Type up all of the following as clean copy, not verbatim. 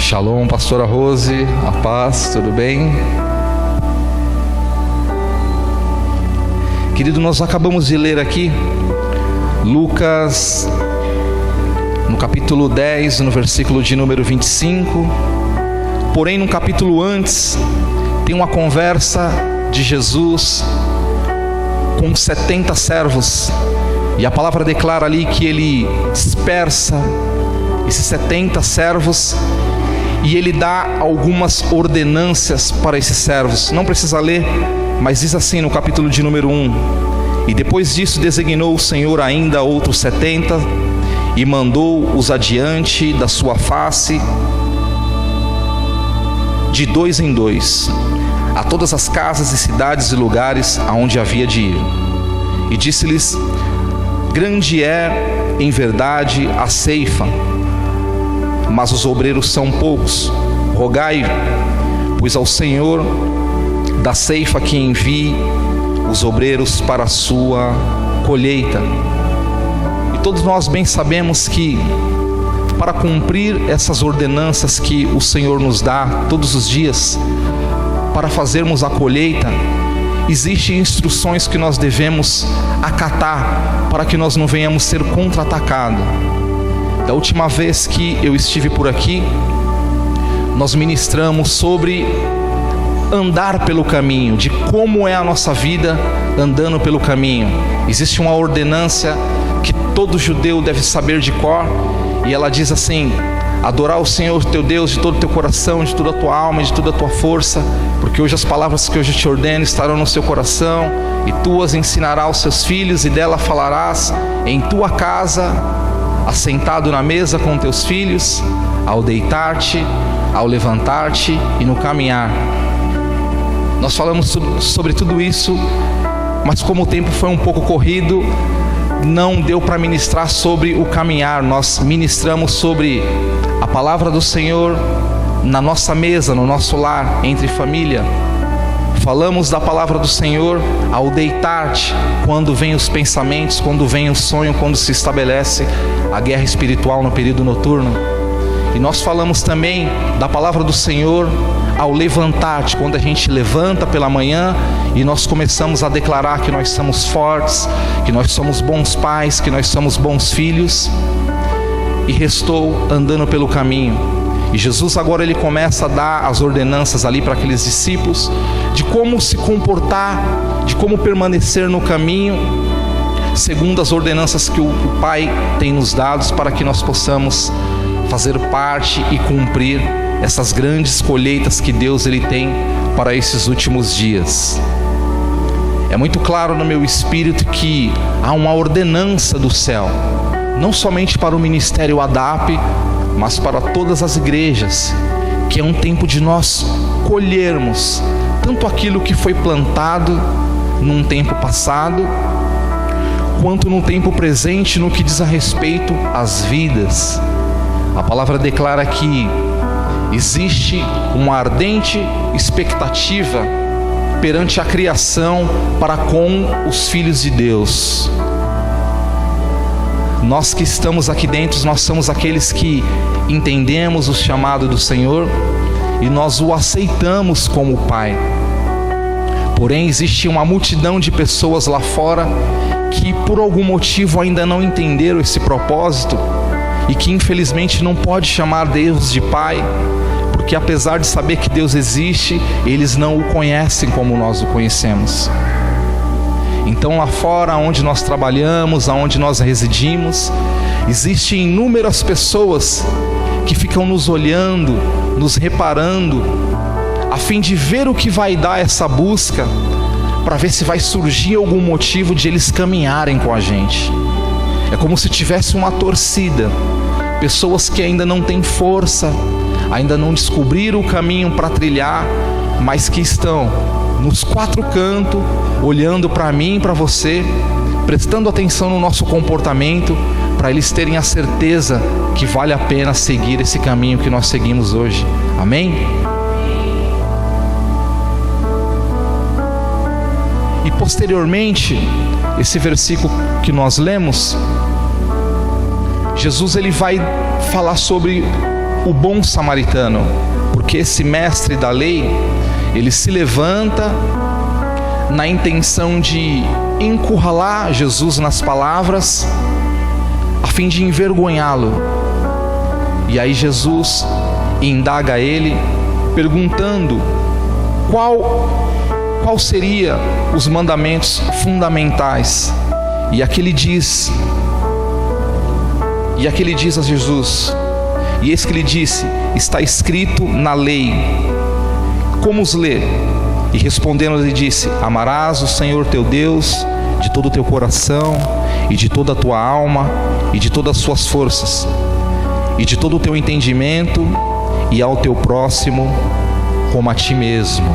Shalom, pastora Rose, a paz, tudo bem? Querido, nós acabamos de ler aqui Lucas, no capítulo 10, no versículo de número 25. Porém, no capítulo antes, tem uma conversa de Jesus com 70 servos. E a palavra declara ali que ele dispersa esses 70 servos e ele dá algumas ordenâncias para esses servos. Não precisa ler, mas diz assim no capítulo de número 1: E depois disso designou o Senhor ainda outros 70 e mandou-os adiante da sua face, de 2 em 2, a todas as casas e cidades e lugares aonde havia de ir. E disse-lhes: Grande é, em verdade, a ceifa, mas os obreiros são poucos. Rogai, pois, ao Senhor da ceifa que envie os obreiros para a sua colheita. E todos nós bem sabemos que para cumprir essas ordenanças que o Senhor nos dá todos os dias, para fazermos a colheita, existem instruções que nós devemos acatar para que nós não venhamos ser contra-atacados. Da última vez que eu estive por aqui, nós ministramos sobre andar pelo caminho, de como é a nossa vida andando pelo caminho. Existe uma ordenância que todo judeu deve saber de cor, e ela diz assim: adorar o Senhor teu Deus de todo o teu coração, de toda a tua alma, de toda a tua força, porque hoje as palavras que hoje te ordeno estarão no seu coração, e tu as ensinarás aos seus filhos, e dela falarás em tua casa, assentado na mesa com teus filhos, ao deitar-te, ao levantar-te e no caminhar. Nós falamos sobre tudo isso, mas como o tempo foi um pouco corrido, não deu para ministrar sobre o caminhar. Nós ministramos sobre a palavra do Senhor na nossa mesa, no nosso lar, entre família. Falamos da palavra do Senhor ao deitar-te, quando vem os pensamentos, quando vem o sonho, quando se estabelece a guerra espiritual no período noturno. E nós falamos também da palavra do Senhor ao levantar-te, quando a gente levanta pela manhã e nós começamos a declarar que nós somos fortes, que nós somos bons pais, que nós somos bons filhos. E restou andando pelo caminho. E Jesus agora ele começa a dar as ordenanças ali para aqueles discípulos de como se comportar, de como permanecer no caminho, segundo as ordenanças que o Pai tem nos dado, para que nós possamos fazer parte e cumprir essas grandes colheitas que Deus ele tem para esses últimos dias. É muito claro no meu espírito que há uma ordenança do céu, não somente para o ministério ADAP, mas para todas as igrejas, que é um tempo de nós colhermos tanto aquilo que foi plantado num tempo passado, quanto no tempo presente no que diz a respeito às vidas. A palavra declara que existe uma ardente expectativa perante a criação para com os filhos de Deus. Nós que estamos aqui dentro, nós somos aqueles que entendemos o chamado do Senhor e nós o aceitamos como Pai. Porém, existe uma multidão de pessoas lá fora que por algum motivo ainda não entenderam esse propósito e que infelizmente não pode chamar Deus de Pai, porque apesar de saber que Deus existe, eles não o conhecem como nós o conhecemos. Então lá fora, onde nós trabalhamos, onde nós residimos, existem inúmeras pessoas que ficam nos olhando, nos reparando, a fim de ver o que vai dar essa busca, para ver se vai surgir algum motivo de eles caminharem com a gente. É como se tivesse uma torcida, pessoas que ainda não têm força, ainda não descobriram o caminho para trilhar, mas que estão nos quatro cantos, olhando para mim e para você, prestando atenção no nosso comportamento, para eles terem a certeza que vale a pena seguir esse caminho que nós seguimos hoje. Amém? E posteriormente, esse versículo que nós lemos, Jesus ele vai falar sobre o bom samaritano, porque esse mestre da lei, ele se levanta na intenção de encurralar Jesus nas palavras, a fim de envergonhá-lo. E aí Jesus indaga ele, perguntando qual seria os mandamentos fundamentais. E aqui ele diz a Jesus, e eis que ele disse: está escrito na lei. Como os lê? E respondendo ele disse: amarás o Senhor teu Deus de todo o teu coração, e de toda a tua alma, e de todas as suas forças, e de todo o teu entendimento, e ao teu próximo como a ti mesmo.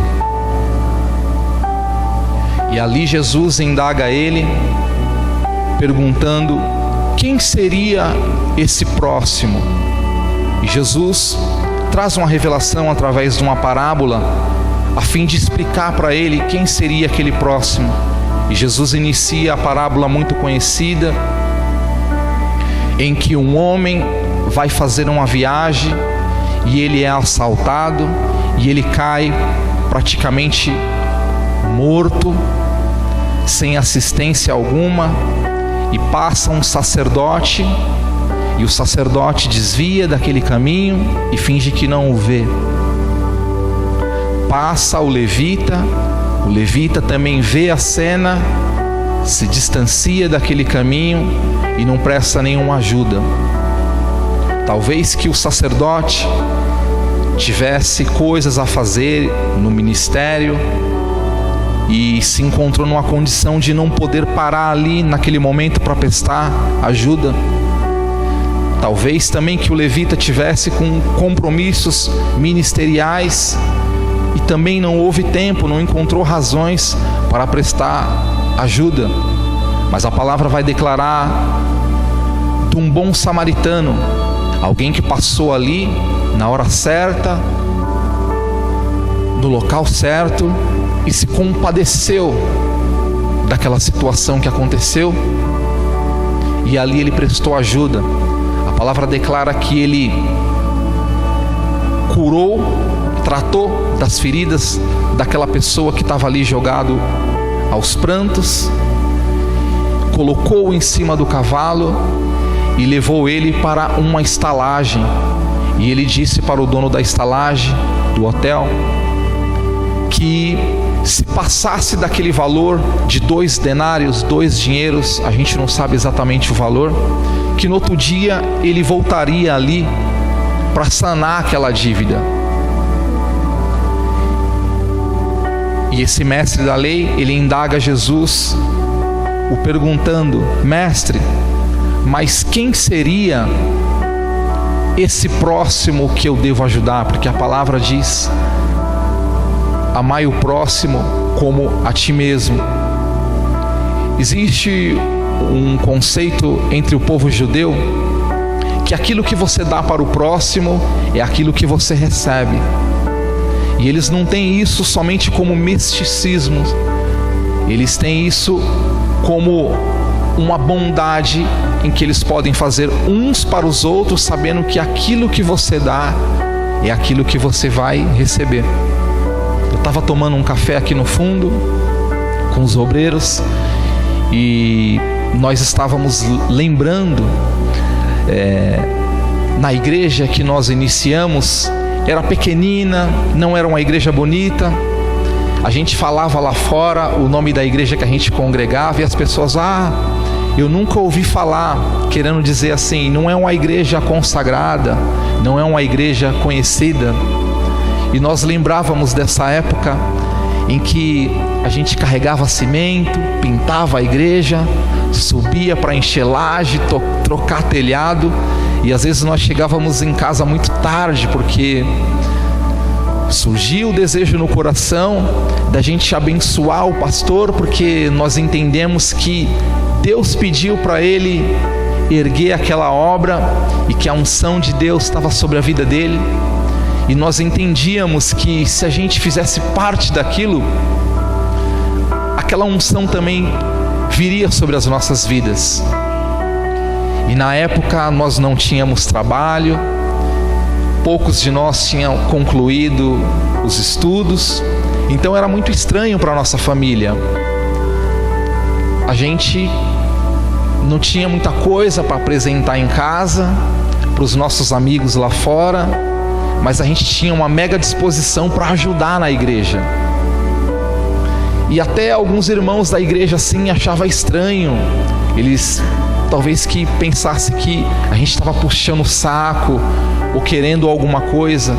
E ali Jesus indaga ele, perguntando quem seria esse próximo. E Jesus traz uma revelação através de uma parábola, a fim de explicar para ele quem seria aquele próximo. E Jesus inicia a parábola muito conhecida, em que um homem vai fazer uma viagem e ele é assaltado e ele cai praticamente morto, sem assistência alguma, e passa um sacerdote, e o sacerdote desvia daquele caminho e finge que não o vê. Passa o levita também vê a cena, se distancia daquele caminho e não presta nenhuma ajuda. Talvez que o sacerdote tivesse coisas a fazer no ministério e se encontrou numa condição de não poder parar ali naquele momento para prestar ajuda. Talvez também que o levita tivesse com compromissos ministeriais e também não houve tempo, não encontrou razões para prestar ajuda. Mas a palavra vai declarar de um bom samaritano, alguém que passou ali na hora certa, no local certo, e se compadeceu daquela situação que aconteceu, e ali ele prestou ajuda. A palavra declara que ele curou, tratou das feridas daquela pessoa que estava ali jogado aos prantos, colocou-o em cima do cavalo e levou ele para uma estalagem. E ele disse para o dono da estalagem, do hotel, que se passasse daquele valor de 2 denários, 2 dinheiros, a gente não sabe exatamente o valor, que no outro dia ele voltaria ali para sanar aquela dívida. E esse mestre da lei, ele indaga Jesus, o perguntando: mestre, mas quem seria esse próximo que eu devo ajudar? Porque a palavra diz: amai o próximo como a ti mesmo. Existe um conceito entre o povo judeu que aquilo que você dá para o próximo é aquilo que você recebe. E eles não têm isso somente como misticismo, eles têm isso como uma bondade em que eles podem fazer uns para os outros, sabendo que aquilo que você dá é aquilo que você vai receber. Eu estava tomando um café aqui no fundo com os obreiros e nós estávamos lembrando na igreja que nós iniciamos. Era pequenina, não era uma igreja bonita. A gente falava lá fora o nome da igreja que a gente congregava e as pessoas: eu nunca ouvi falar, querendo dizer assim, não é uma igreja consagrada, não é uma igreja conhecida. E nós lembrávamos dessa época em que a gente carregava cimento, pintava a igreja, subia para encher laje, trocar telhado, e às vezes nós chegávamos em casa muito tarde, porque surgiu o desejo no coração da gente abençoar o pastor, porque nós entendemos que Deus pediu para ele erguer aquela obra e que a unção de Deus estava sobre a vida dele. E nós entendíamos que se a gente fizesse parte daquilo, aquela unção também viria sobre as nossas vidas. E na época nós não tínhamos trabalho, poucos de nós tinham concluído os estudos, então era muito estranho para a nossa família. A gente não tinha muita coisa para apresentar em casa, para os nossos amigos lá fora, mas a gente tinha uma mega disposição para ajudar na igreja. E até alguns irmãos da igreja assim achavam estranho, eles talvez que pensassem que a gente estava puxando o saco ou querendo alguma coisa.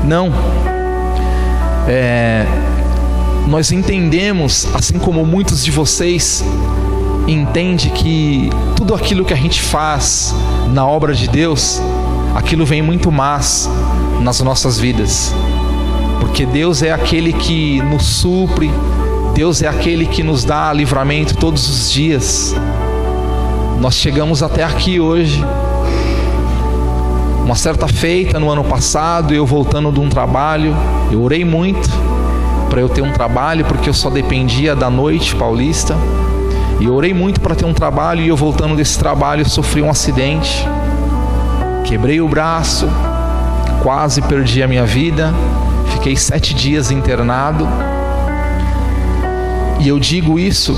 Não, nós entendemos, assim como muitos de vocês entendem, que tudo aquilo que a gente faz na obra de Deus, aquilo vem muito mais nas nossas vidas, porque Deus é aquele que nos supre, Deus é aquele que nos dá livramento todos os dias. Nós chegamos até aqui hoje. Uma certa feita no ano passado, eu voltando de um trabalho, eu orei muito para eu ter um trabalho, porque eu só dependia da noite paulista, e eu orei muito para ter um trabalho, e eu voltando desse trabalho, eu sofri um acidente, quebrei o braço, quase perdi a minha vida, fiquei 7 dias internado. E eu digo isso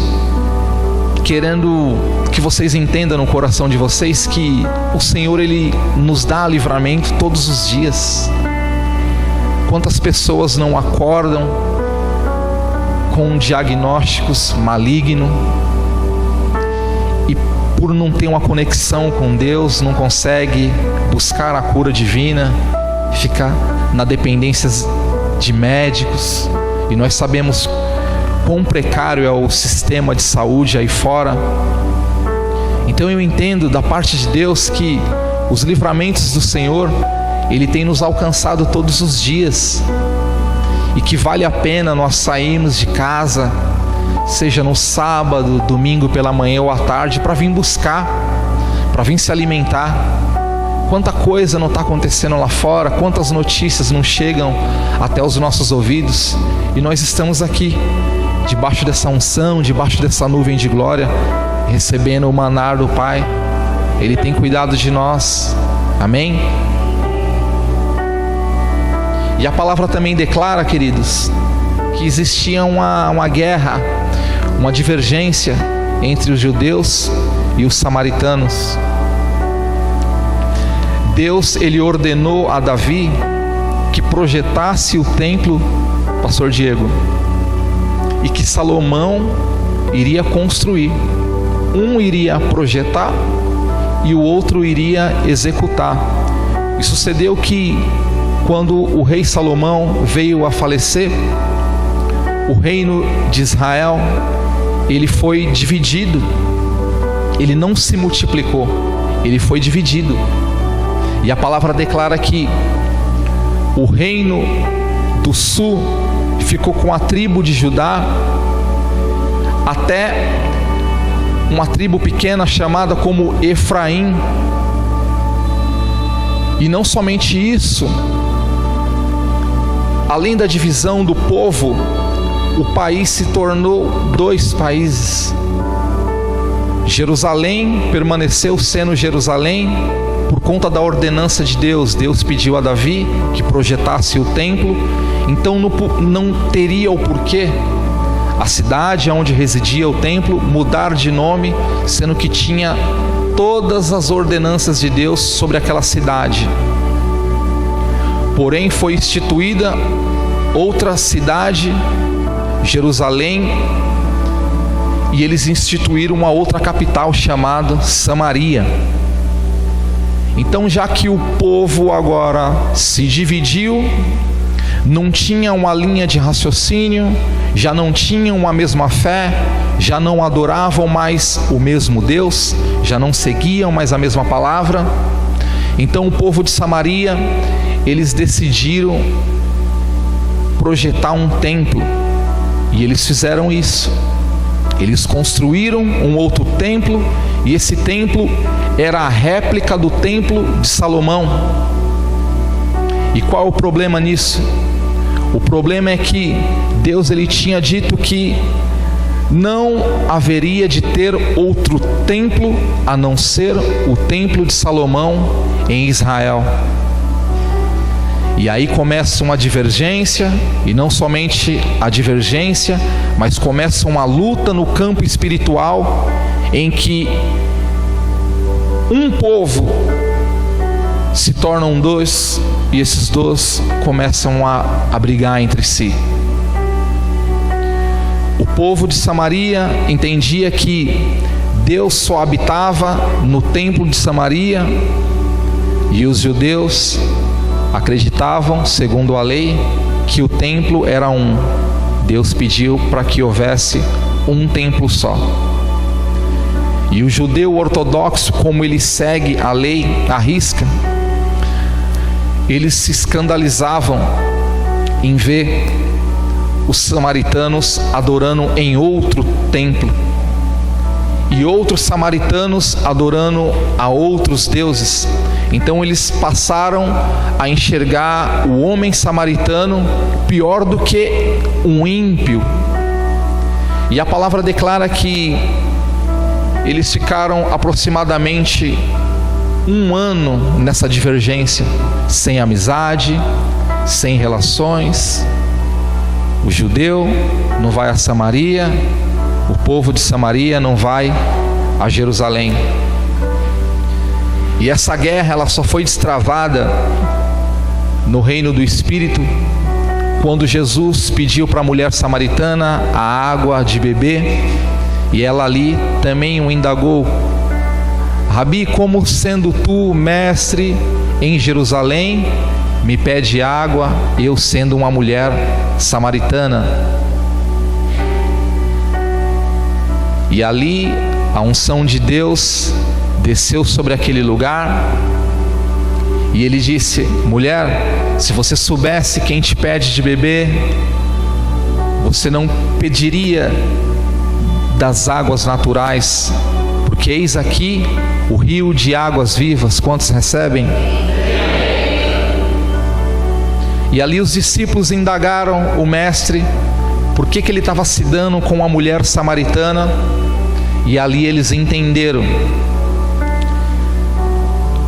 querendo que vocês entendam no coração de vocês que o Senhor, Ele nos dá livramento todos os dias. Quantas pessoas não acordam com diagnósticos malignos e por não ter uma conexão com Deus, não consegue buscar a cura divina, fica na dependência de médicos. E nós sabemos quão precário é o sistema de saúde aí fora. Então eu entendo da parte de Deus que os livramentos do Senhor, Ele tem nos alcançado todos os dias, e que vale a pena nós sairmos de casa, seja no sábado, domingo pela manhã ou à tarde, para vir buscar, para vir se alimentar. Quanta coisa não está acontecendo lá fora, quantas notícias não chegam até os nossos ouvidos, e nós estamos aqui debaixo dessa unção, debaixo dessa nuvem de glória, recebendo o maná do Pai. Ele tem cuidado de nós, amém? E a palavra também declara, queridos, que existia uma guerra, uma divergência entre os judeus e os samaritanos. Deus, Ele ordenou a Davi que projetasse o templo, pastor Diego, e que Salomão iria construir. Um iria projetar e o outro iria executar. E sucedeu que quando o rei Salomão veio a falecer, o reino de Israel, ele foi dividido. Ele não se multiplicou, ele foi dividido. E a palavra declara que o reino do sul ficou com a tribo de Judá, até uma tribo pequena chamada como Efraim. E não somente isso, além da divisão do povo, o país se tornou 2 países. Jerusalém permaneceu sendo Jerusalém por conta da ordenança de Deus. Deus pediu a Davi que projetasse o templo, então não teria o porquê a cidade onde residia o templo mudar de nome, sendo que tinha todas as ordenanças de Deus sobre aquela cidade. Porém foi instituída outra cidade, Jerusalém, e eles instituíram uma outra capital chamada Samaria. Então, já que o povo agora se dividiu, não tinha uma linha de raciocínio, já não tinham a mesma fé, já não adoravam mais o mesmo Deus, já não seguiam mais a mesma palavra. Então o povo de Samaria, eles decidiram projetar um templo, e eles fizeram isso. Eles construíram um outro templo, e esse templo era a réplica do templo de Salomão. E qual é o problema nisso? O problema é que Deus, Ele tinha dito que não haveria de ter outro templo a não ser o templo de Salomão em Israel. E aí começa uma divergência, e não somente a divergência, mas começa uma luta no campo espiritual, em que um povo se tornam dois, e esses dois começam a brigar entre si. O povo de Samaria entendia que Deus só habitava no templo de Samaria, e os judeus acreditavam, segundo a lei, que o templo era um. Deus pediu para que houvesse um templo só. E o judeu ortodoxo, como ele segue a lei à risca, eles se escandalizavam em ver os samaritanos adorando em outro templo e outros samaritanos adorando a outros deuses. Então eles passaram a enxergar o homem samaritano pior do que um ímpio. E a palavra declara que eles ficaram aproximadamente 1 ano nessa divergência, sem amizade, sem relações. O judeu não vai a Samaria, o povo de Samaria não vai a Jerusalém. E essa guerra, ela só foi destravada no reino do Espírito, quando Jesus pediu para a mulher samaritana a água de beber, e ela ali também o indagou: Rabi, como sendo tu mestre em Jerusalém, me pede água, eu sendo uma mulher samaritana? E ali a unção de Deus desceu sobre aquele lugar, e ele disse: mulher, se você soubesse quem te pede de beber, você não pediria das águas naturais, porque eis aqui o rio de águas vivas. Quantos recebem? E ali os discípulos indagaram o mestre por que ele estava se dando com uma mulher samaritana, e ali eles entenderam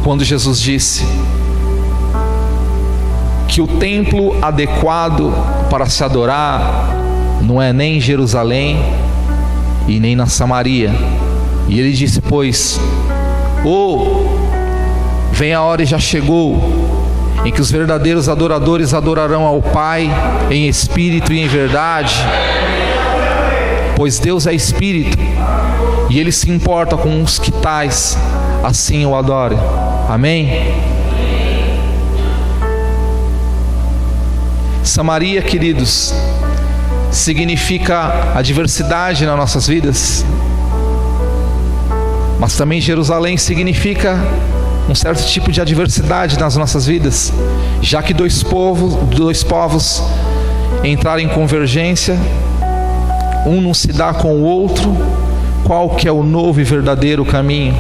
quando Jesus disse que o templo adequado para se adorar não é nem em Jerusalém e nem na Samaria. E ele disse: pois, vem a hora e já chegou, em que os verdadeiros adoradores adorarão ao Pai em espírito e em verdade, pois Deus é espírito, e Ele se importa com os que tais assim o adorem. Amém? Samaria, queridos, significa a diversidade nas nossas vidas, mas também Jerusalém significa um certo tipo de adversidade nas nossas vidas, já que dois povos entraram em convergência, um não se dá com o outro. Qual que é o novo e verdadeiro caminho?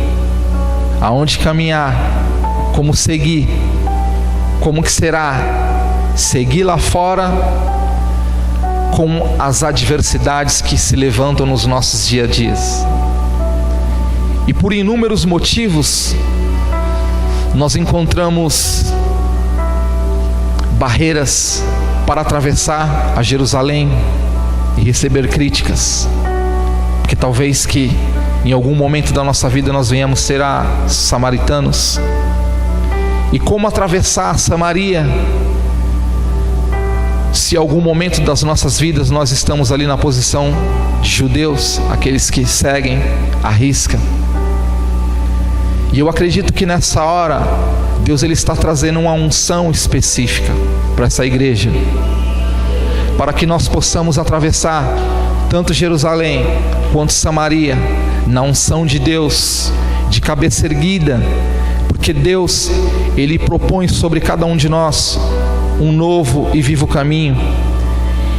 Aonde caminhar? Como seguir? Como que será seguir lá fora com as adversidades que se levantam nos nossos dia a dias? E por inúmeros motivos nós encontramos barreiras para atravessar a Jerusalém e receber críticas, porque talvez que em algum momento da nossa vida nós venhamos ser samaritanos. E como atravessar a Samaria, se em algum momento das nossas vidas nós estamos ali na posição de judeus, aqueles que seguem à risca? E eu acredito que nessa hora Deus ele está trazendo uma unção específica para essa igreja, para que nós possamos atravessar tanto Jerusalém quanto Samaria na unção de Deus, de cabeça erguida, porque Deus ele propõe sobre cada um de nós um novo e vivo caminho.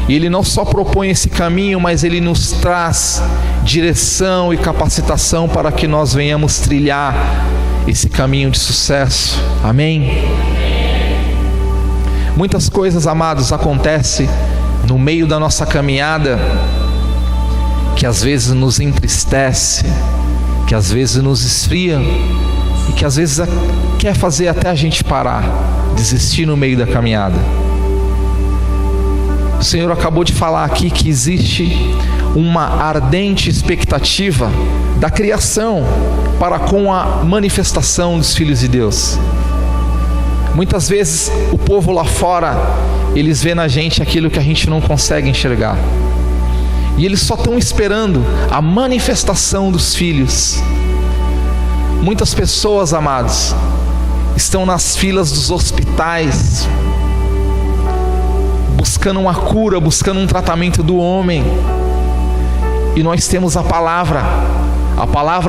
E Ele não só propõe esse caminho, mas Ele nos traz direção e capacitação para que nós venhamos trilhar esse caminho de sucesso. Amém? Muitas coisas, amados, acontecem no meio da nossa caminhada que às vezes nos entristece, que às vezes nos esfria e que às vezes quer fazer até a gente parar desistir no meio da caminhada. O Senhor acabou de falar aqui que existe uma ardente expectativa da criação para com a manifestação dos filhos de Deus. Muitas vezes o povo lá fora, eles veem na gente aquilo que a gente não consegue enxergar. E eles só estão esperando a manifestação dos filhos. Muitas pessoas, amados, estão nas filas dos hospitais, buscando uma cura, buscando um tratamento do homem. E nós temos a palavra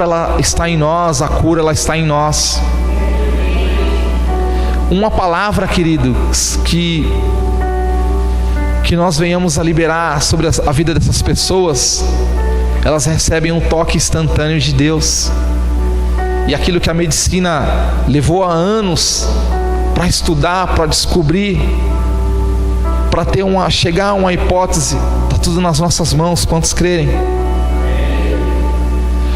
ela está em nós, a cura ela está em nós. Uma palavra, queridos, que nós venhamos a liberar sobre a vida dessas pessoas, elas recebem um toque instantâneo de Deus. E aquilo que a medicina levou há anos para estudar, para descobrir, para chegar a uma hipótese, está tudo nas nossas mãos, quantos crerem?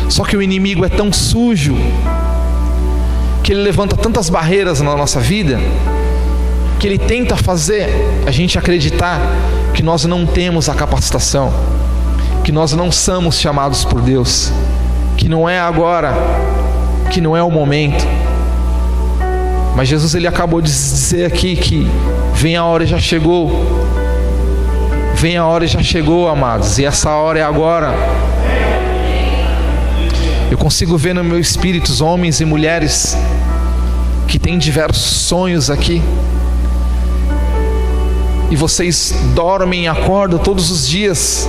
Só que o inimigo é tão sujo, que ele levanta tantas barreiras na nossa vida, que ele tenta fazer a gente acreditar que nós não temos a capacitação, que nós não somos chamados por Deus, que não é agora, que não é o momento. Mas Jesus, ele acabou de dizer aqui que vem a hora e já chegou. Vem a hora e já chegou, amados, e essa hora é agora. Eu consigo ver no meu espírito homens e mulheres que têm diversos sonhos aqui, e vocês dormem e acordam todos os dias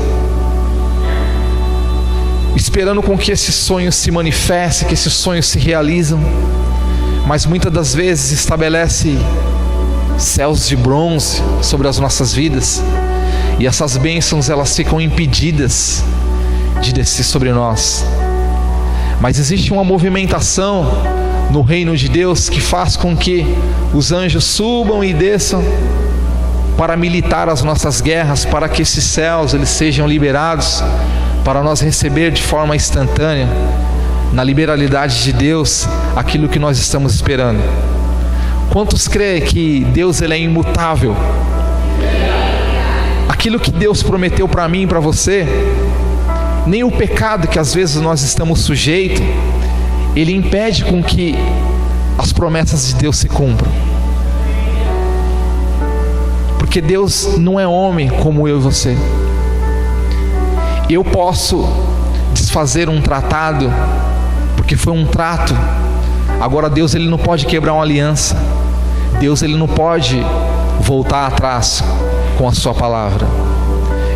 esperando com que esses sonhos se manifestem, que esses sonhos se realizam, mas muitas das vezes estabelece céus de bronze sobre as nossas vidas, e essas bênçãos elas ficam impedidas de descer sobre nós. Mas existe uma movimentação no reino de Deus que faz com que os anjos subam e desçam para militar as nossas guerras, para que esses céus eles sejam liberados, para nós receber de forma instantânea, na liberalidade de Deus, aquilo que nós estamos esperando. Quantos creem que Deus ele é imutável? Aquilo que Deus prometeu para mim e para você, nem o pecado que às vezes nós estamos sujeitos, ele impede com que as promessas de Deus se cumpram. Porque Deus não é homem como eu e você. Eu posso desfazer um tratado, porque foi um trato. Agora Deus ele não pode quebrar uma aliança. Deus ele não pode voltar atrás com a sua palavra.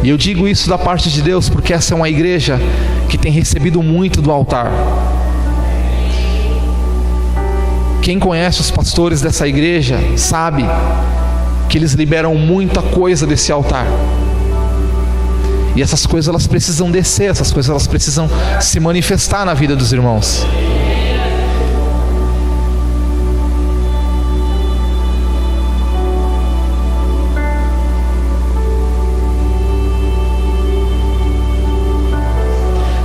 E eu digo isso da parte de Deus porque essa é uma igreja que tem recebido muito do altar. Quem conhece os pastores dessa igreja sabe que eles liberam muita coisa desse altar. E essas coisas elas precisam descer, essas coisas elas precisam se manifestar na vida dos irmãos.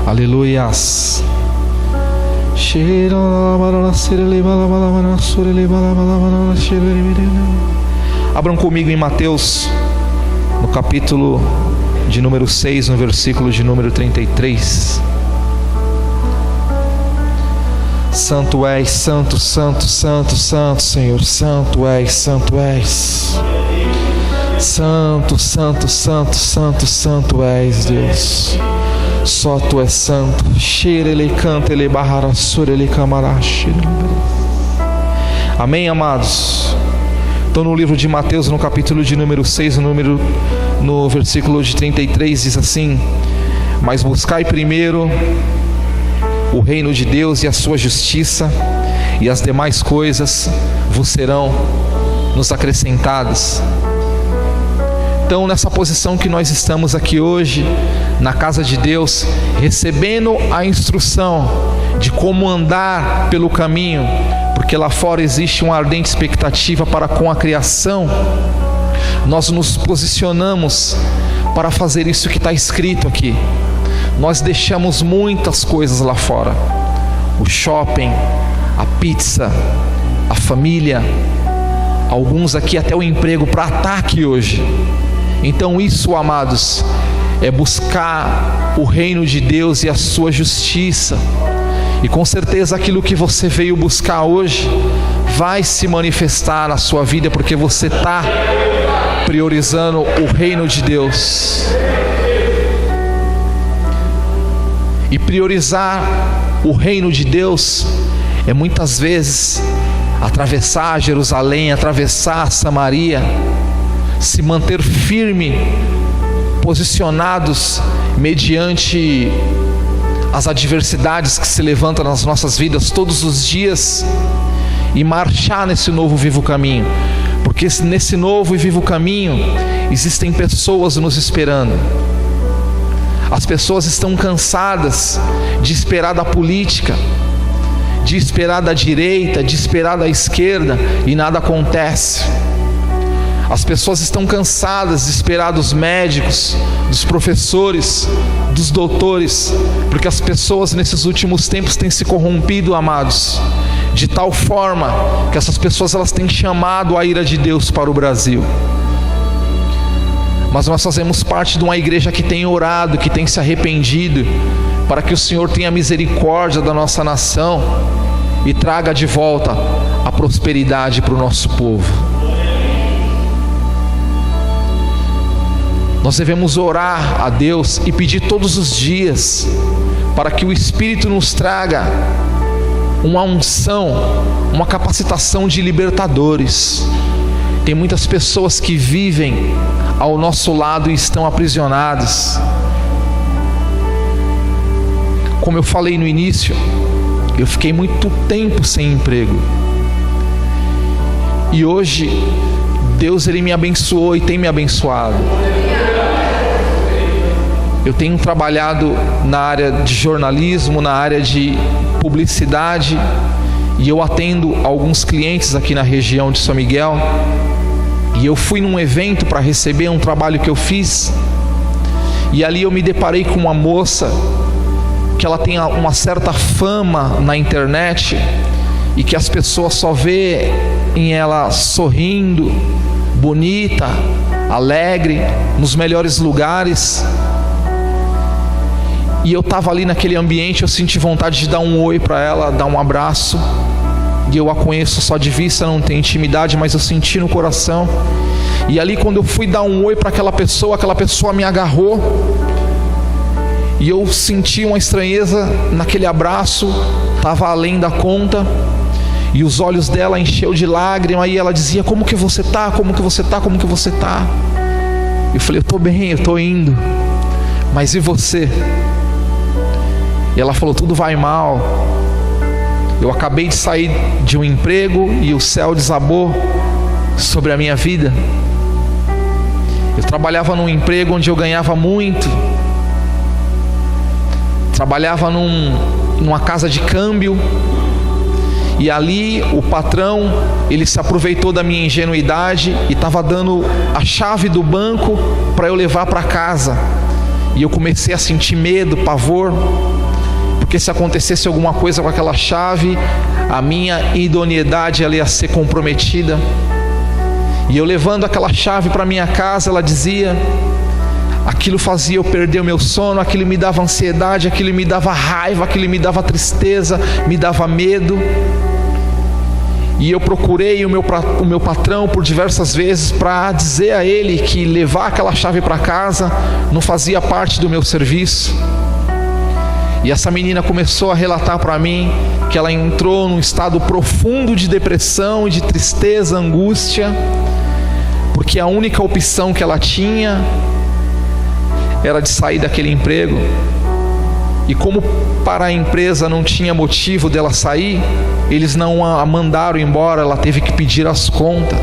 Aleluias. Abram comigo em Mateus, no capítulo de número 6, no versículo de número 33. Santo és, santo, santo, santo, santo, Senhor, santo és, santo és. Santo, santo, santo, santo, santo és, Deus. Só Tu és santo. Amém, amados? Então no livro de Mateus, no capítulo de número 6, no versículo de 33, diz assim: mas buscai primeiro o reino de Deus e a sua justiça, e as demais coisas vos serão nos acrescentadas. Então, nessa posição que nós estamos aqui hoje, na casa de Deus, recebendo a instrução de como andar pelo caminho, porque lá fora existe uma ardente expectativa para com a criação, nós nos posicionamos para fazer isso que está escrito aqui. Nós deixamos muitas coisas lá fora: o shopping, a pizza, a família, alguns aqui até o emprego para ataque hoje. Então isso, amados, é buscar o reino de Deus e a sua justiça. E com certeza aquilo que você veio buscar hoje vai se manifestar na sua vida, porque você está priorizando o reino de Deus. E priorizar o reino de Deus é muitas vezes atravessar Jerusalém, atravessar Samaria, se manter firme, posicionados mediante as adversidades que se levantam nas nossas vidas todos os dias, e marchar nesse novo vivo caminho, porque nesse novo e vivo caminho existem pessoas nos esperando. As pessoas estão cansadas de esperar da política, de esperar da direita, de esperar da esquerda, e nada acontece. As pessoas estão cansadas de esperar dos médicos, dos professores, dos doutores, porque as pessoas nesses últimos tempos têm se corrompido, amados, de tal forma que essas pessoas elas têm chamado a ira de Deus para o Brasil. Mas nós fazemos parte de uma igreja que tem orado, que tem se arrependido, para que o Senhor tenha misericórdia da nossa nação e traga de volta a prosperidade para o nosso povo. Nós devemos orar a Deus e pedir todos os dias para que o Espírito nos traga uma unção, uma capacitação de libertadores. Tem muitas pessoas que vivem ao nosso lado e estão aprisionadas. Como eu falei no início, eu fiquei muito tempo sem emprego. E hoje, Deus ele me abençoou e tem me abençoado. Eu tenho trabalhado na área de jornalismo, na área de publicidade, e eu atendo alguns clientes aqui na região de São Miguel. E eu fui num evento para receber um trabalho que eu fiz, e ali eu me deparei com uma moça que ela tem uma certa fama na internet, e que as pessoas só vê em ela sorrindo, bonita, alegre, nos melhores lugares. E eu estava ali naquele ambiente, eu senti vontade de dar um oi para ela, dar um abraço. E eu a conheço só de vista, não tenho intimidade, mas eu senti no coração. E ali quando eu fui dar um oi para aquela pessoa me agarrou. E eu senti uma estranheza naquele abraço, estava além da conta. E os olhos dela encheu de lágrima, e ela dizia: como que você está? Como que você está? Como que você está? Eu falei: eu estou bem, eu estou indo. Mas e você? E ela falou: tudo vai mal. Eu acabei de sair de um emprego e o céu desabou sobre a minha vida. Eu trabalhava num emprego onde eu ganhava muito. Trabalhava numa casa de câmbio. E ali o patrão, ele se aproveitou da minha ingenuidade e estava dando a chave do banco para eu levar para casa. E eu comecei a sentir medo, pavor, porque se acontecesse alguma coisa com aquela chave, a minha idoneidade ela ia ser comprometida. E eu levando aquela chave para minha casa, ela dizia, aquilo fazia eu perder o meu sono, aquilo me dava ansiedade, aquilo me dava raiva, aquilo me dava tristeza, me dava medo. E eu procurei o meu patrão por diversas vezes para dizer a ele que levar aquela chave para casa não fazia parte do meu serviço. E essa menina começou a relatar para mim que ela entrou num estado profundo de depressão e de tristeza, angústia, porque a única opção que ela tinha era de sair daquele emprego. E como para a empresa não tinha motivo dela sair, eles não a mandaram embora, ela teve que pedir as contas.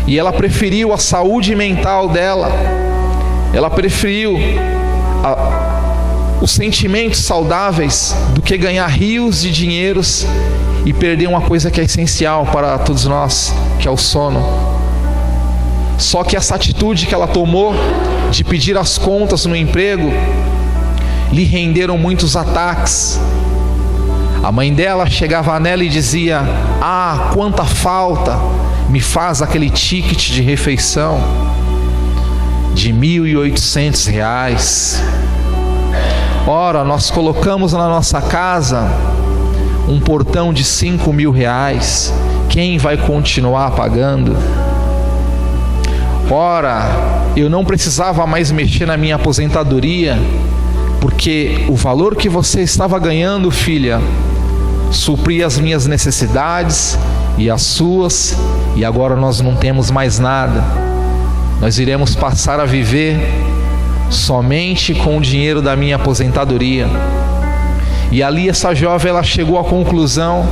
E ela preferiu a saúde mental dela, ela preferiu os sentimentos saudáveis do que ganhar rios de dinheiros e perder uma coisa que é essencial para todos nós, que é o sono. Só que essa atitude que ela tomou de pedir as contas no emprego lhe renderam muitos ataques. A mãe dela chegava nela e dizia: ah, quanta falta me faz aquele ticket de refeição de R$1.800. Ora, nós colocamos na nossa casa um portão de R$5.000. Quem vai continuar pagando? Ora, eu não precisava mais mexer na minha aposentadoria, porque o valor que você estava ganhando, filha, supria as minhas necessidades e as suas, e agora nós não temos mais nada. Nós iremos passar a viver somente com o dinheiro da minha aposentadoria. E ali essa jovem, ela chegou à conclusão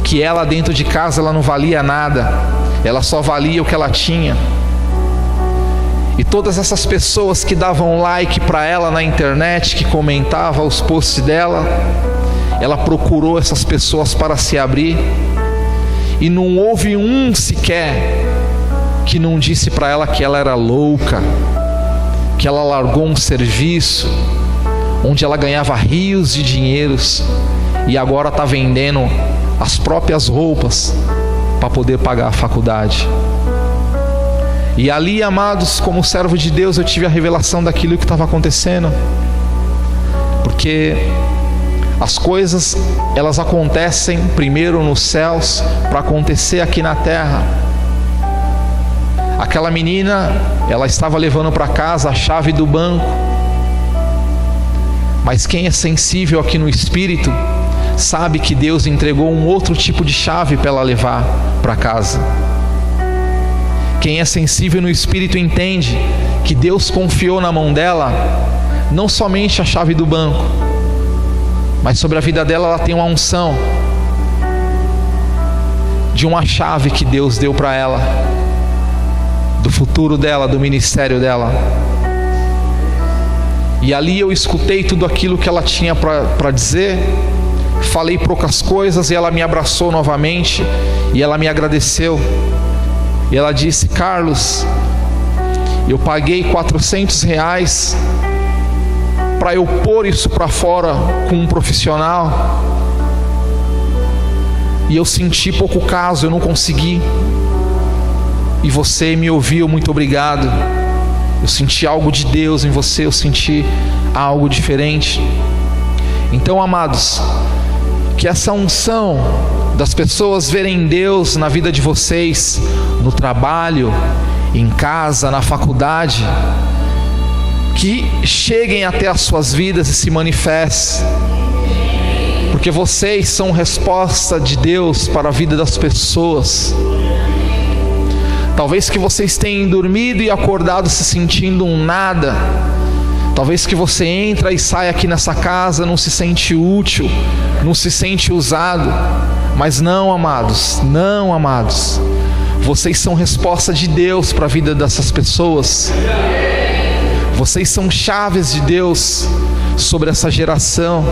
que ela dentro de casa ela não valia nada, ela só valia o que ela tinha. E todas essas pessoas que davam like para ela na internet, que comentavam os posts dela, ela procurou essas pessoas para se abrir, e não houve um sequer que não disse para ela que ela era louca, que ela largou um serviço onde ela ganhava rios de dinheiros e agora está vendendo as próprias roupas para poder pagar a faculdade. E ali, amados, como servo de Deus, eu tive a revelação daquilo que estava acontecendo, porque as coisas, elas acontecem primeiro nos céus para acontecer aqui na terra. Aquela menina, ela estava levando para casa a chave do banco, mas quem é sensível aqui no espírito sabe que Deus entregou um outro tipo de chave para ela levar para casa. Quem é sensível no espírito entende que Deus confiou na mão dela não somente a chave do banco, mas sobre a vida dela ela tem uma unção de uma chave que Deus deu para ela, do futuro dela, do ministério dela. E ali eu escutei tudo aquilo que ela tinha para dizer, falei poucas coisas e ela me abraçou novamente e ela me agradeceu. E ela disse: Carlos, eu paguei R$400 para eu pôr isso para fora com um profissional, e eu senti pouco caso, eu não consegui, e você me ouviu, muito obrigado. Eu senti algo de Deus em você, eu senti algo diferente. Então, amados, que essa unção das pessoas verem Deus na vida de vocês, no trabalho, em casa, na faculdade, que cheguem até as suas vidas e se manifestem, porque vocês são resposta de Deus para a vida das pessoas. Talvez que vocês tenham dormido e acordado se sentindo um nada. Talvez que você entra e sai aqui nessa casa, não se sente útil, não se sente usado. Mas não, amados, não, amados. Vocês são resposta de Deus para a vida dessas pessoas. Vocês são chaves de Deus sobre essa geração.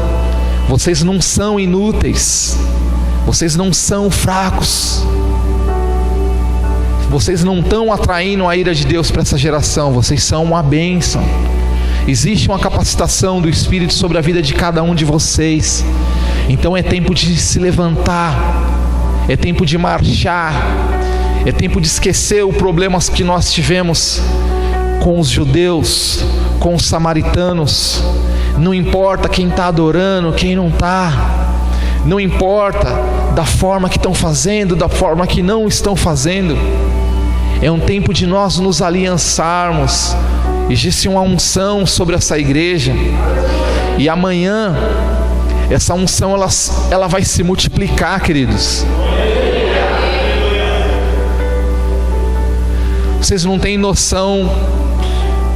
Vocês não são inúteis. Vocês não são fracos. Vocês não estão atraindo a ira de Deus para essa geração. Vocês são uma bênção. Existe uma capacitação do Espírito sobre a vida de cada um de vocês. Então é tempo de se levantar, é tempo de marchar, é tempo de esquecer os problemas que nós tivemos com os judeus, com os samaritanos. Não importa quem está adorando, quem não está. Não importa da forma que estão fazendo, da forma que não estão fazendo. É um tempo de nós nos aliançarmos. Existe uma unção sobre essa igreja, e amanhã essa unção ela vai se multiplicar, queridos. Vocês não têm noção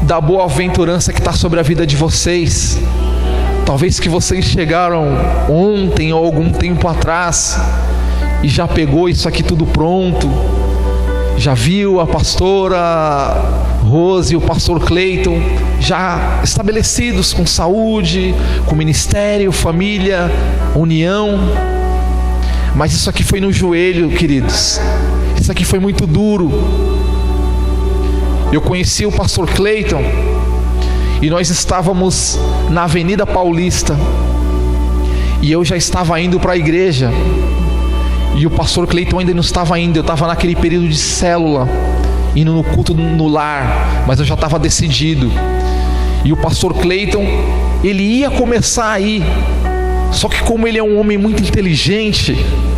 da boa-aventurança que está sobre a vida de vocês. Talvez que vocês chegaram ontem ou algum tempo atrás e já pegou isso aqui tudo pronto, já viu a pastora Rose e o pastor Cleiton já estabelecidos com saúde, com ministério, família, união. Mas isso aqui foi no joelho, queridos. Isso aqui foi muito duro. Eu conheci o pastor Cleiton e nós estávamos na Avenida Paulista, E eu já estava indo para a igreja. E o pastor Cleiton ainda não estava indo. Eu estava naquele período de célula, indo no culto no lar, mas eu já estava decidido. E o pastor Cleiton, ele ia começar a ir. Só que como ele é um homem muito inteligente,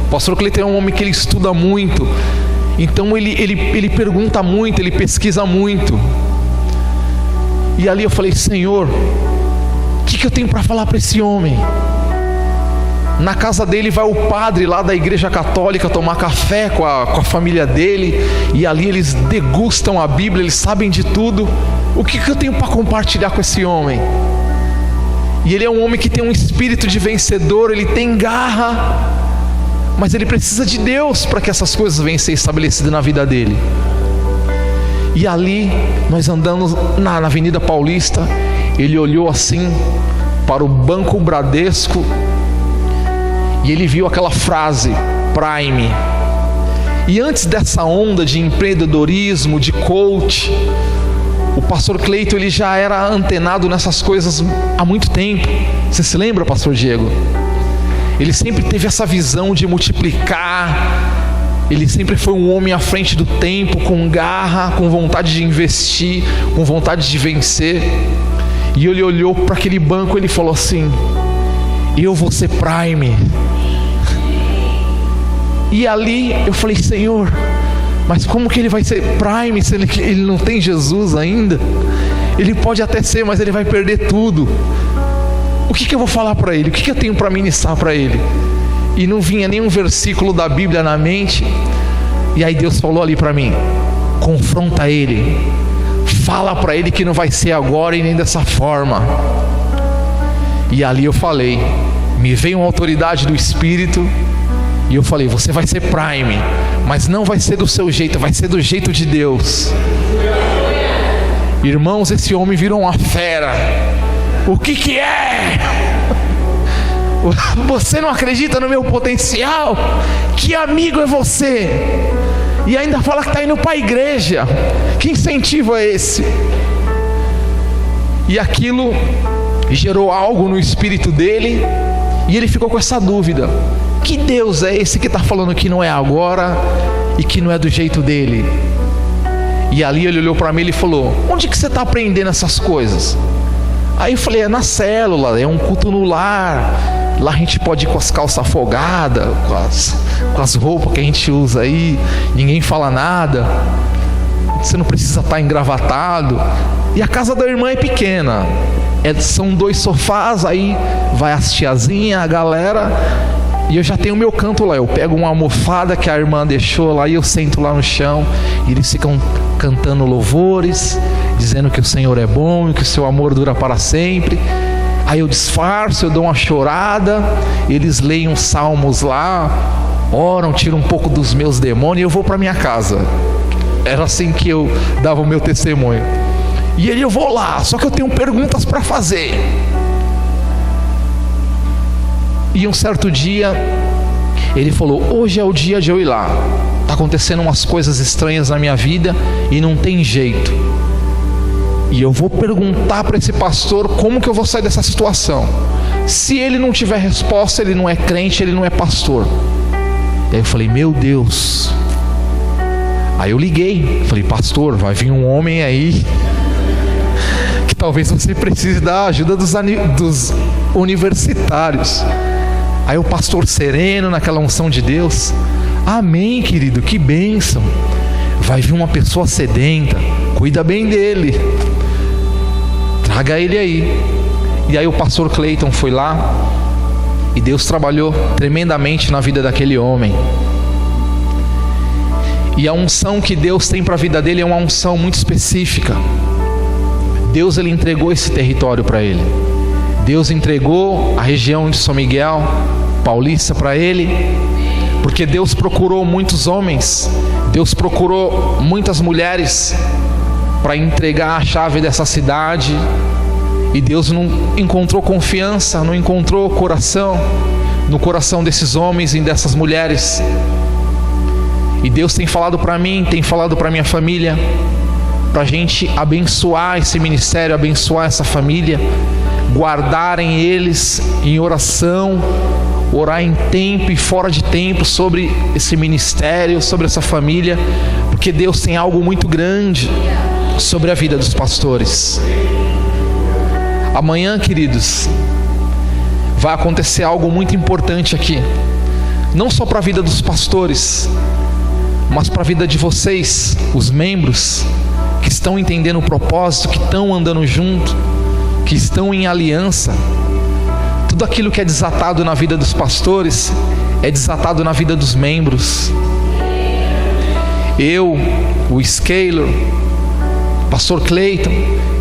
o pastor Cleiton é um homem que ele estuda muito. Então ele pergunta muito, ele pesquisa muito. E ali eu falei: Senhor, o que eu tenho para falar para esse homem? Na casa dele vai o padre lá da igreja católica tomar café com a família dele. E ali eles degustam a Bíblia, eles sabem de tudo. O que eu tenho para compartilhar com esse homem? E ele é um homem que tem um espírito de vencedor, ele tem garra, mas ele precisa de Deus para que essas coisas venham a ser estabelecidas na vida dele. E ali, nós andamos na Avenida Paulista, ele olhou assim para o Banco Bradesco e ele viu aquela frase, Prime. E antes dessa onda de empreendedorismo, de coach, o pastor Cleiton, ele já era antenado nessas coisas há muito tempo. Você se lembra, pastor Diego? Ele sempre teve essa visão de multiplicar. Ele sempre foi um homem à frente do tempo, com garra, com vontade de investir, com vontade de vencer. E ele olhou para aquele banco e ele falou assim: eu vou ser Prime. E ali eu falei: Senhor, mas como que ele vai ser Prime se ele não tem Jesus ainda? Ele pode até ser, mas ele vai perder tudo. O que eu vou falar para ele? O que eu tenho para ministrar para ele? E não vinha nenhum versículo da Bíblia na mente. E aí Deus falou ali para mim: confronta ele, fala para ele que não vai ser agora e nem dessa forma. E ali eu falei, me veio uma autoridade do Espírito, e eu falei: você vai ser Prime, mas não vai ser do seu jeito, vai ser do jeito de Deus. Irmãos, esse homem virou uma fera. O que é? Você não acredita no meu potencial? Que amigo é você? E ainda fala que está indo para a igreja. Que incentivo é esse? E aquilo gerou algo no espírito dele, e ele ficou com essa dúvida: que Deus é esse que está falando que não é agora e que não é do jeito dele? E ali ele olhou para mim e falou: onde que você está aprendendo essas coisas? Aí eu falei: é na célula, é um culto no lar. Lá a gente pode ir com as calças afogadas, com as roupas que a gente usa aí, ninguém fala nada, você não precisa estar engravatado. E a casa da irmã é pequena, são 2 sofás, aí vai as tiazinhas, a galera, e eu já tenho o meu canto lá. Eu pego uma almofada que a irmã deixou lá e eu sento lá no chão, e eles ficam cantando louvores, dizendo que o Senhor é bom e que o seu amor dura para sempre. Aí eu disfarço, eu dou uma chorada, eles leem uns salmos lá, oram, tiram um pouco dos meus demônios e eu vou para minha casa. Era assim que eu dava o meu testemunho. E eu vou lá, só que eu tenho perguntas para fazer. E um certo dia, ele falou: hoje é o dia de eu ir lá. Está acontecendo umas coisas estranhas na minha vida e não tem jeito. E eu vou perguntar para esse pastor como que eu vou sair dessa situação. Se ele não tiver resposta, ele não é crente, ele não é pastor. E aí eu falei: meu Deus. Aí eu liguei, falei: pastor, vai vir um homem aí que talvez você precise da ajuda dos universitários. Aí o pastor sereno, naquela unção de Deus: amém, querido, que bênção. Vai vir uma pessoa sedenta, cuida bem dele, traga ele aí. E aí o pastor Cleiton foi lá, e Deus trabalhou tremendamente na vida daquele homem. E a unção que Deus tem para a vida dele é uma unção muito específica. Deus, ele entregou esse território para ele. Deus entregou a região de São Miguel Paulista para ele, porque Deus procurou muitos homens, Deus procurou muitas mulheres para entregar a chave dessa cidade, e Deus não encontrou confiança, não encontrou coração no coração desses homens e dessas mulheres. E Deus tem falado para mim, tem falado para minha família, para a gente abençoar esse ministério, abençoar essa família, guardarem eles em oração, orar em tempo e fora de tempo sobre esse ministério, sobre essa família, porque Deus tem algo muito grande sobre a vida dos pastores. Amanhã, queridos, vai acontecer algo muito importante aqui, não só para a vida dos pastores, mas para a vida de vocês, os membros que estão entendendo o propósito, que estão andando junto, que estão em aliança. Tudo aquilo que é desatado na vida dos pastores é desatado na vida dos membros. Eu, o Scaler, pastor Cleiton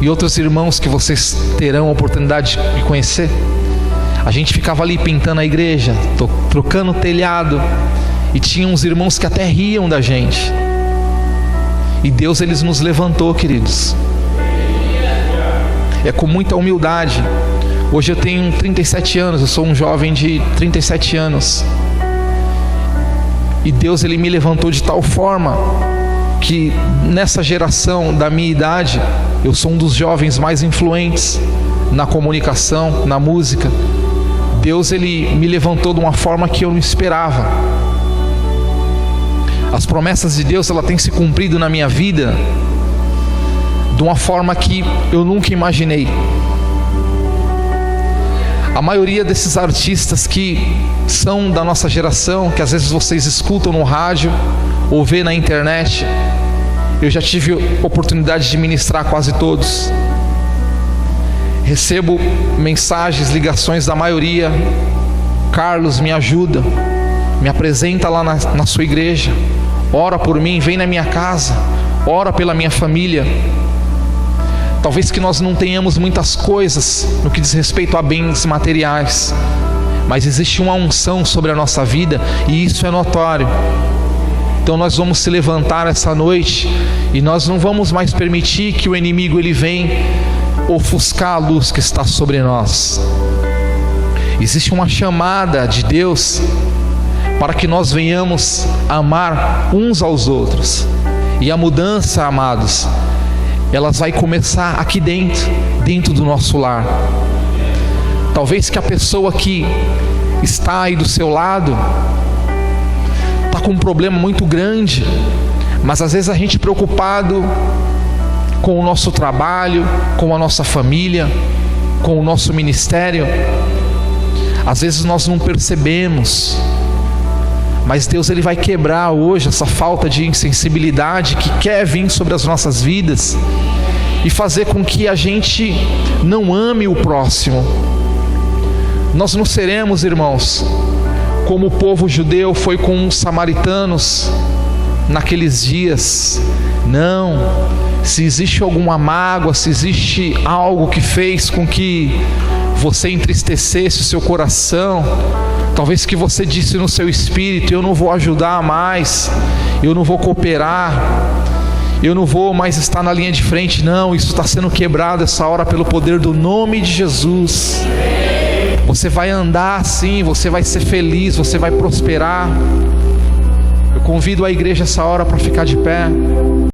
e outros irmãos que vocês terão a oportunidade de conhecer, a gente ficava ali pintando a igreja, trocando o telhado, e tinha uns irmãos que até riam da gente. E Deus, Ele nos levantou, queridos. É com muita humildade. Hoje eu tenho 37 anos, eu sou um jovem de 37 anos. E Deus, Ele me levantou de tal forma que nessa geração da minha idade, eu sou um dos jovens mais influentes na comunicação, na música. Deus, Ele me levantou de uma forma que eu não esperava. As promessas de Deus, ela tem se cumprido na minha vida de uma forma que eu nunca imaginei. A maioria desses artistas que são da nossa geração, que às vezes vocês escutam no rádio ou vê na internet, eu já tive oportunidade de ministrar quase todos. Recebo mensagens, ligações da maioria: Carlos, me ajuda, me apresenta lá na sua igreja, ora por mim, vem na minha casa, ora pela minha família. Talvez que nós não tenhamos muitas coisas no que diz respeito a bens materiais, mas existe uma unção sobre a nossa vida e isso é notório. Então nós vamos se levantar essa noite e nós não vamos mais permitir que o inimigo ele venha ofuscar a luz que está sobre nós. Existe uma chamada de Deus para que nós venhamos amar uns aos outros. E a mudança, amados, ela vai começar aqui dentro do nosso lar. Talvez que a pessoa que está aí do seu lado está com um problema muito grande, mas às vezes a gente preocupado com o nosso trabalho, com a nossa família, com o nosso ministério, às vezes nós não percebemos, mas Deus ele vai quebrar hoje essa falta de insensibilidade que quer vir sobre as nossas vidas e fazer com que a gente não ame o próximo. Nós não seremos, irmãos, como o povo judeu foi com os samaritanos naqueles dias. Não. Se existe alguma mágoa, se existe algo que fez com que você entristecesse o seu coração, talvez que você disse no seu espírito: eu não vou ajudar mais, eu não vou cooperar, eu não vou mais estar na linha de frente. Não, isso está sendo quebrado essa hora pelo poder do nome de Jesus. Você vai andar assim, você vai ser feliz, você vai prosperar. Eu convido a igreja essa hora para ficar de pé.